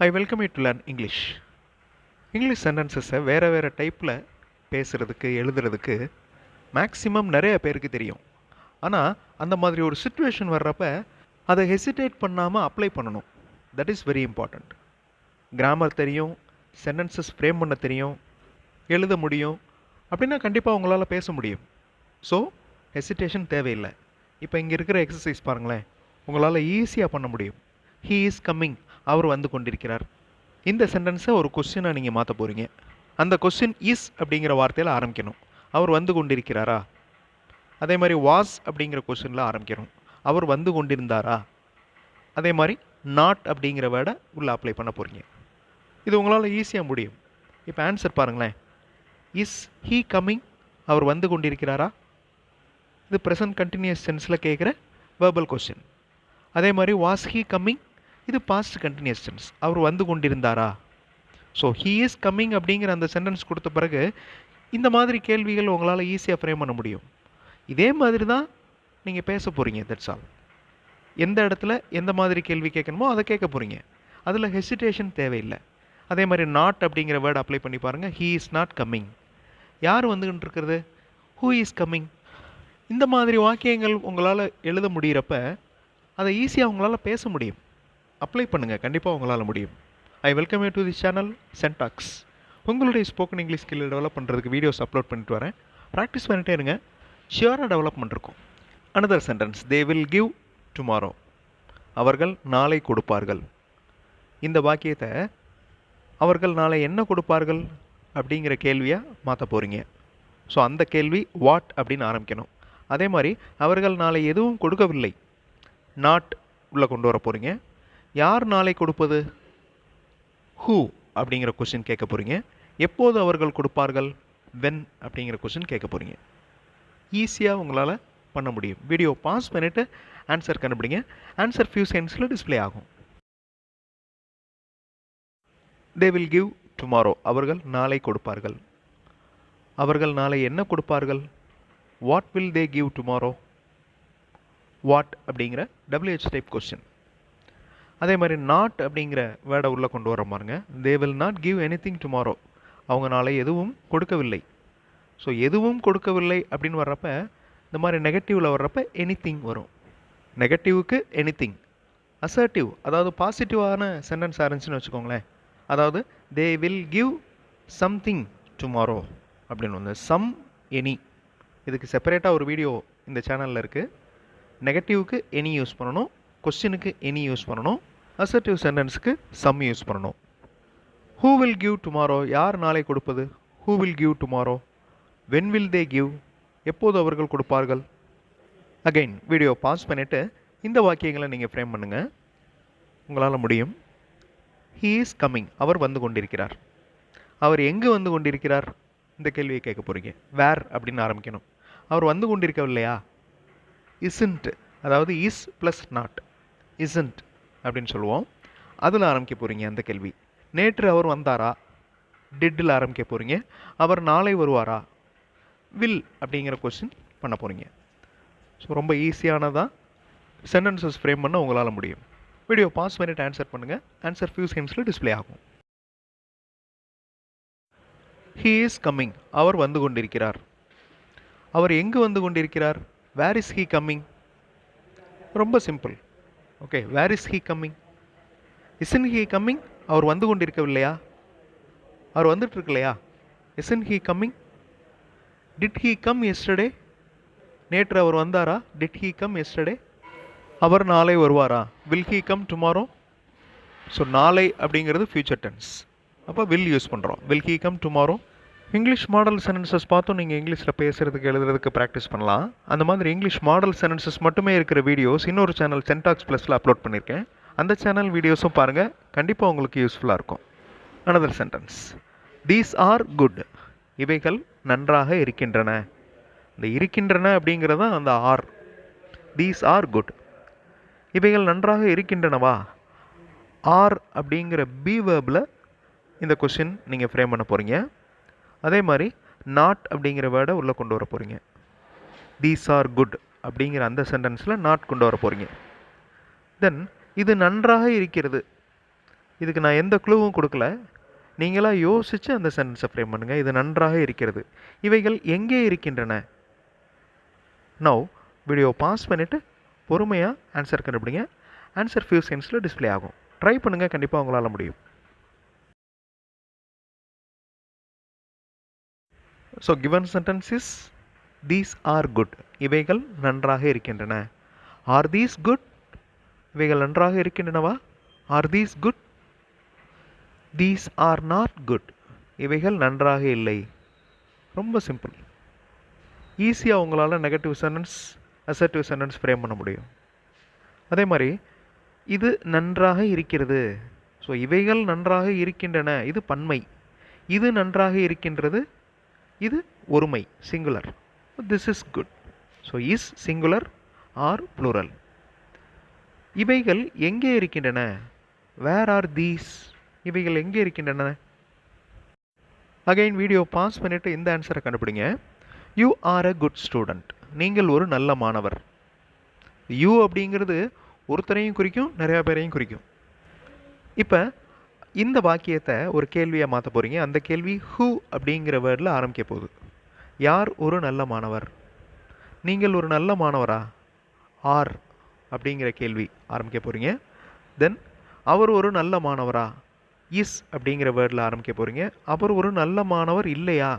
I welcome you to learn English. English சென்டென்சஸை வேறு டைப்பில் பேசுகிறதுக்கு எழுதுறதுக்கு மேக்ஸிமம் நிறைய பேருக்கு தெரியும். ஆனால் அந்த மாதிரி ஒரு சுச்சுவேஷன் வர்றப்ப அதை ஹெசிடேட் பண்ணாமல் அப்ளை பண்ணணும். That is very important. Grammar தெரியும், சென்டென்சஸ் ஃப்ரேம் பண்ண தெரியும், எழுத முடியும் அப்படின்னா கண்டிப்பாக உங்களால் பேச முடியும். ஸோ ஹெசிடேஷன் தேவையில்லை. இப்போ இங்கே இருக்கிற எக்ஸசைஸ் பாருங்களேன், உங்களால் ஈஸியாக பண்ண முடியும். ஹீ இஸ் கம்மிங், அவர் வந்து கொண்டிருக்கிறார். இந்த சென்டென்ஸை ஒரு கொஸ்டினாக நீங்கள் மாற்ற போகிறீங்க. அந்த கொஸ்டின் இஸ் அப்படிங்கிற வார்த்தையில் ஆரம்பிக்கணும். அவர் வந்து கொண்டிருக்கிறாரா? அதே மாதிரி வாஸ் அப்படிங்கிற கொஸ்டினில் ஆரம்பிக்கணும். அவர் வந்து கொண்டிருந்தாரா? அதே மாதிரி நாட் அப்படிங்கிற வேர்டை உள்ளே அப்ளை பண்ண போகிறீங்க. இது உங்களால் ஈஸியாக முடியும். இப்போ ஆன்சர் பாருங்களேன். இஸ் ஹீ கம்மிங், அவர் வந்து கொண்டிருக்கிறாரா? இது ப்ரெசன்ட் கண்டினியூஸ் டென்ஸில் கேட்குற வேர்பல் கொஸ்டின். அதே மாதிரி வாஸ் ஹீ கம்மிங், இது பாஸ்ட் கண்டினியூஸ் டென்ஸ், அவர் வந்து கொண்டிருந்தாரா? ஸோ ஹீ இஸ் கம்மிங் அப்படிங்கிற அந்த சென்டென்ஸ் கொடுத்த பிறகு இந்த மாதிரி கேள்விகள் உங்களால் ஈஸியாக ஃப்ரேம் பண்ண முடியும். இதே மாதிரி தான் நீங்கள் பேச போகிறீங்க. That's all. எந்த இடத்துல எந்த மாதிரி கேள்வி கேட்கணுமோ அதை கேட்க போகிறீங்க. அதில் ஹெசிடேஷன் தேவையில்லை. அதே மாதிரி நாட் அப்படிங்கிற வேர்டு அப்ளை பண்ணி பாருங்கள். ஹீ இஸ் நாட் கம்மிங், யார் வந்துக்கிட்டு இருக்கிறது? Who is coming. இந்த மாதிரி வாக்கியங்கள் உங்களால் எழுத முடிகிறப்ப அதை ஈஸியாக உங்களால் பேச முடியும். அப்ளை பண்ணுங்கள், கண்டிப்பாக உங்களால் முடியும். I welcome you to the channel சென்டாக்ஸ். உங்களுடைய ஸ்போக்கன் இங்கிலீஷ் ஸ்கில் டெவலப் பண்ணுறதுக்கு வீடியோஸ் அப்லோட் பண்ணிட்டு வரேன். ப்ராக்டிஸ் பண்ணிட்டே இருங்க, ஷியராக டெவலப்மெண்ட் இருக்கும். Another sentence, they will give tomorrow, அவர்கள் நாளை கொடுப்பார்கள். இந்த வாக்கியத்தை அவர்கள் நாளை என்ன கொடுப்பார்கள் அப்படிங்கிற கேள்வியாக மாற்ற போகிறீங்க. ஸோ அந்த கேள்வி வாட் அப்படின்னு ஆரம்பிக்கணும். அதே மாதிரி அவர்கள் நாளை எதுவும் கொடுக்கவில்லை, நாட் உள்ளே கொண்டு வர போகிறீங்க. யார் நாளை கொடுப்பது? ஹூ அப்படிங்கிற கொஸ்டின் கேட்க போகிறீங்க. எப்போது அவர்கள் கொடுப்பார்கள்? வென் அப்படிங்கிற கொஸ்டின் கேட்க போகிறீங்க. ஈஸியாக உங்களால் பண்ண முடியும். வீடியோ பாஸ் பண்ணிவிட்டு ஆன்சர் கண்டுபிடிங்க. ஆன்சர் ஃபியூ செகண்ட்ஸில் டிஸ்பிளே ஆகும். தே வில் கிவ் டுமாரோ, அவர்கள் நாளை கொடுப்பார்கள். அவர்கள் நாளை என்ன கொடுப்பார்கள்? What will they give tomorrow? What அப்படிங்கிற WH டைப் கொஸ்டின். அதே மாதிரி நாட் அப்படிங்கிற வேர்டை உள்ளே கொண்டு வர பாருங்க. They will not give anything tomorrow, அவங்க நாளை எதுவும் கொடுக்கவில்லை. ஸோ எதுவும் கொடுக்கவில்லை அப்படின்னு வர்றப்ப இந்த மாதிரி நெகட்டிவில் வர்றப்ப எனிதிங் வரும். நெகட்டிவுக்கு எனிதிங். அசர்ட்டிவ், அதாவது பாசிட்டிவான சென்டென்ஸாக இருந்துச்சுன்னு வச்சுக்கோங்களேன். அதாவது தே வில் கிவ் சம்திங் டுமாரோ அப்படின்னு வந்து சம் எனி. இதுக்கு செப்பரேட்டாக ஒரு வீடியோ இந்த சேனலில் இருக்குது. நெகட்டிவுக்கு எனி யூஸ் பண்ணணும், கொஸ்டினுக்கு எனி யூஸ் பண்ணணும், அசர்ட்டிவ் சென்டென்ஸுக்கு சம் யூஸ் பண்ணணும். ஹூ வில் கிவ் டுமாரோ, யார் நாளை கொடுப்பது? Who will give tomorrow? When will they give, எப்போது அவர்கள் கொடுப்பார்கள்? அகைன் வீடியோ பாஸ் பண்ணிவிட்டு இந்த வாக்கியங்களை நீங்கள் ஃப்ரேம் பண்ணுங்கள், உங்களால் முடியும். ஹீ இஸ் கம்மிங், அவர் வந்து கொண்டிருக்கிறார். அவர் எங்கு வந்து கொண்டிருக்கிறார்? இந்த கேள்வியை கேட்க போகிறீங்க. வேர் அப்படின்னு ஆரம்பிக்கணும். அவர் வந்து கொண்டிருக்கவில்லையா? இஸ்ன்ட், அதாவது இஸ் ப்ளஸ் நாட், இஸ்ன்ட் அப்படின்னு சொல்லுவோம். அதில் ஆரம்பிக்க போகிறீங்க அந்த கேள்வி. நேற்று அவர் வந்தாரா? டிட்டில் ஆரம்பிக்க போகிறீங்க. அவர் நாளை வருவாரா? வில் அப்படிங்கிற கொஸ்டின் பண்ண போகிறீங்க. ஸோ ரொம்ப ஈஸியானதாக சென்டென்சஸ் ஃப்ரேம் பண்ண உங்களால் முடியும். வீடியோ பாஸ் பண்ணிட்டு ஆன்சர் பண்ணுங்கள். ஆன்சர் ஃபியூ செகண்ட்ஸில் டிஸ்பிளே ஆகும். ஹீ இஸ் கம்மிங், அவர் வந்து கொண்டிருக்கிறார். அவர் எங்கு வந்து கொண்டிருக்கிறார்? Where is he coming? ரொம்ப simple. Okay, where is he coming? Isn't he coming, அவர் வந்து கொண்டிருக்கவில்லையா? அவர் வந்துட்டு இருக்கலையா? Isn't he coming? Did he come yesterday? நேற்று அவர் வந்தாரா? Did he come yesterday? அவர் நாளை வருவாரா? Will he come tomorrow? So நாளை அப்படிங்கிறது ஃபியூச்சர் டென்ஸ், அப்போ வில் யூஸ் பண்ணுறோம். Will he come tomorrow. English model sentences பார்த்தும் நீங்கள் இங்கிலீஷில் பேசுகிறதுக்கு எழுதுறதுக்கு ப்ராக்டிஸ் பண்ணலாம். அந்த மாதிரி இங்கிலீஷ் மாடல் சென்டென்சஸ் மட்டுமே இருக்கிற வீடியோஸ் இன்னொரு சேனல் சென்டாக்ஸ் ப்ளஸில் அப்லோட் பண்ணியிருக்கேன். அந்த சேனல் வீடியோஸும் பாருங்கள், கண்டிப்பாக உங்களுக்கு யூஸ்ஃபுல்லாக இருக்கும். Another sentence, these are good, இவைகள் நன்றாக இருக்கின்றன. இந்த இருக்கின்றன அப்படிங்கிறது தான் அந்த ஆர். தீஸ் ஆர் குட், இவைகள் நன்றாக இருக்கின்றனவா? ஆர் அப்படிங்கிற பி வேர்பில் இந்த கொஸ்டின் நீங்கள் ஃப்ரேம் பண்ண போகிறீங்க. அதே மாதிரி நாட் அப்படிங்கிற வேர்டை உள்ளே கொண்டு வர போகிறீங்க. தீஸ் ஆர் குட் அப்படிங்கிற அந்த சென்டென்ஸில் நாட் கொண்டு வர போகிறீங்க. தென் இது நன்றாக இருக்கிறது, இதுக்கு நான் எந்த க்ளூவும் கொடுக்கல. நீங்களாக யோசித்து அந்த சென்டென்ஸை ஃப்ரேம் பண்ணுங்கள். இது நன்றாக இருக்கிறது. இவைகள் எங்கே இருக்கின்றன? நவ் வீடியோ பாஸ் பண்ணிவிட்டு பொறுமையாக ஆன்சர் கண்டுபிடிங்க. ஆன்சர் ஃபியூ செகண்ட்ஸில் டிஸ்ப்ளே ஆகும். ட்ரை பண்ணுங்கள், கண்டிப்பாக உங்களால் முடியும். So given sentence is these are good. இவைகள் நன்றாக இருக்கின்றன. Are these good? இவைகள் நன்றாக இருக்கின்றனவா? Are these good? These are not good. இவைகள் நன்றாக இல்லை. ரொம்ப சிம்பிள். ஈஸியாக உங்களால் negative sentence, assertive sentence frame பண்ண முடியும். அதே மாதிரி இது நன்றாக இருக்கிறது. ஸோ இவைகள் நன்றாக இருக்கின்றன, இது பன்மை. இது நன்றாக இருக்கின்றது, இது ஒருமை, singular. This is good. So is singular or plural. இவைகள் எங்கே இருக்கின்றன? Where are these? இவைகள் எங்கே இருக்கின்றன? அகைன் வீடியோ பாஸ் பண்ணிவிட்டு இந்த ஆன்சரை கண்டுபிடிங்க. You are a good student. நீங்கள் ஒரு நல்ல மாணவர். யூ அப்படிங்கிறது ஒருத்தரையும் குறிக்கும், நிறையா பேரையும் குறிக்கும். இப்போ இந்த வாக்கியத்தை ஒரு கேள்வியாக மாற்ற போகிறீங்க. அந்த கேள்வி ஹூ அப்படிங்கிற வேர்டில் ஆரம்பிக்க போகுது. யார் ஒரு நல்ல மாணவர்? நீங்கள் ஒரு நல்ல மாணவரா? ஆர் அப்படிங்கிற கேள்வி ஆரம்பிக்க போகிறீங்க. தென் அவர் ஒரு நல்ல மாணவரா? இஸ் அப்படிங்கிற வேர்டில் ஆரம்பிக்க போகிறீங்க. அவர் ஒரு நல்ல மாணவர் இல்லையா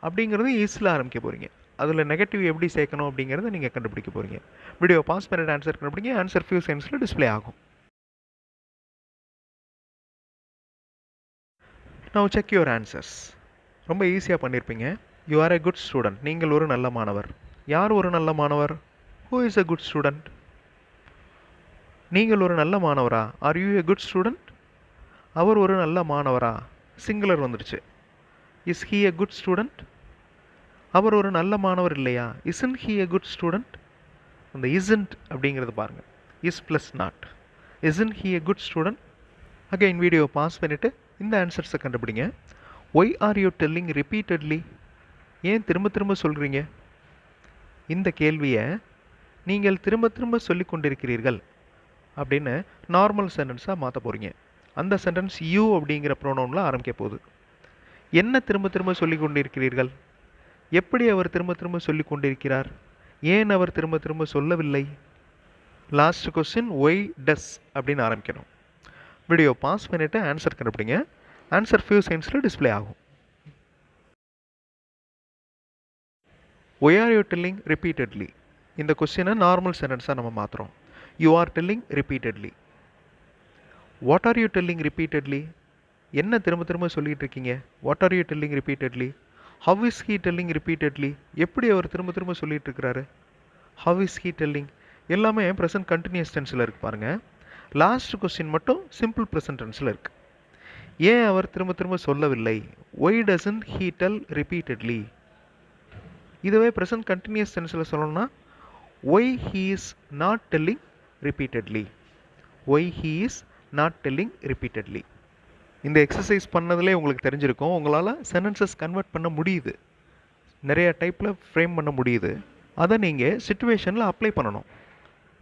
அப்படிங்கிறது இஸில் ஆரம்பிக்க போகிறீங்க. அதில் நெகட்டிவ் எப்படி சேர்க்கணும் அப்படிங்கிறத நீங்கள் கண்டுபிடிக்க போகிறீங்க. வீடியோ பாஸ் பண்ணிட்டு ஆன்சர் கண்டுபிடிங்க. ஆன்சர் ஃபியூ செகண்ட்ஸில் டிஸ்ப்ளே ஆகும். Now check your answers. ரொம்ப ஈஸியாக பண்ணியிருப்பீங்க. You are a good student. நீங்கள் ஒரு நல்ல மாணவர். யார் ஒரு நல்ல மாணவர்? Who is a good student? நீங்கள் ஒரு நல்ல மாணவரா? Are you a good student? அவர் ஒரு நல்ல மாணவரா? சிங்குலர் வந்துடுச்சு. Is he a good student? அவர் ஒரு நல்ல மாணவர் இல்லையா? isn't he a good student? அந்த isn't அப்படிங்கிறது பாருங்கள். Is plus not. isn't he a good student? Again video pause பண்ணிவிட்டு இந்த ஆன்சர்ஸை கண்டுபிடிங்க. Why are you telling repeatedly? ஏன் திரும்ப திரும்ப சொல்கிறீங்க? இந்த கேள்வியை நீங்கள் திரும்ப திரும்ப சொல்லி கொண்டிருக்கிறீர்கள் அப்படின்னு நார்மல் சென்டென்ஸாக மாற்ற போகிறீங்க. அந்த சென்டென்ஸ் யூ அப்படிங்கிற ப்ரோனவுனில் ஆரம்பிக்க போகுது. என்ன திரும்ப திரும்ப சொல்லி கொண்டிருக்கிறீர்கள்? எப்படி அவர் திரும்ப திரும்ப சொல்லி கொண்டிருக்கிறார்? ஏன் அவர் திரும்ப திரும்ப சொல்லவில்லை? லாஸ்ட் கொஸ்டின் ஒய் டஸ் அப்படின்னு ஆரம்பிக்கணும். வீடியோ பாஸ் பண்ணிவிட்டு ஆன்சர் கண்டுபிடிங்க. ஆன்சர் ஃபியூ செகண்ட்ஸில் டிஸ்ப்ளே ஆகும். Why are you telling repeatedly? இந்த கொஸ்டினை நார்மல் சென்டென்ஸாக நம்ம மாற்றுறோம். You are telling repeatedly. What are you telling repeatedly? என்ன திரும்ப திரும்ப சொல்லிகிட்டு இருக்கீங்க? What are you telling repeatedly? How is he telling repeatedly? எப்படி அவர் திரும்ப திரும்ப சொல்லிகிட்டு இருக்கிறாரு? How is he telling? எல்லாமே ப்ரெசன்ட் கண்டினியூஸ் டென்ஸில் இருக்குது பாருங்கள். லாஸ்ட் கொஸ்டின் மட்டும் சிம்பிள் ப்ரெசன்ட் டென்ஸில் இருக்குது. ஏன் அவர் திரும்ப திரும்ப சொல்லவில்லை? Why doesn't he tell repeatedly? இதுவே ப்ரெசன்ட் கண்டினியூஸ் டென்ஸில் சொல்லணும்னா why he is not telling repeatedly. Why he is not telling repeatedly. இந்த எக்ஸசைஸ் பண்ணதிலே உங்களுக்கு தெரிஞ்சிருக்கும், உங்களால் சென்டென்சஸ் கன்வெர்ட் பண்ண முடியுது, நிறைய டைப்பில் ஃப்ரேம் பண்ண முடியுது. அதை நீங்கள் சிச்சுவேஷனில் அப்ளை பண்ணணும்.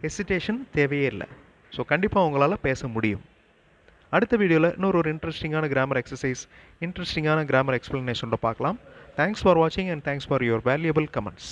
ஹெசிடேஷன் தேவையே இல்லை. ஸோ கண்டிப்பாக உங்களால் பேச முடியும். அடுத்த வீடியோவில் இன்னொரு இன்ட்ரெஸ்டிங்கான கிராமர் எக்ஸசைஸ், இன்ட்ரெஸ்டிங்கான கிராமர் எக்ஸ்ப்ளனேஷனோட பார்க்கலாம். தேங்க்ஸ் ஃபார் வாட்சிங் and thanks for your valuable comments.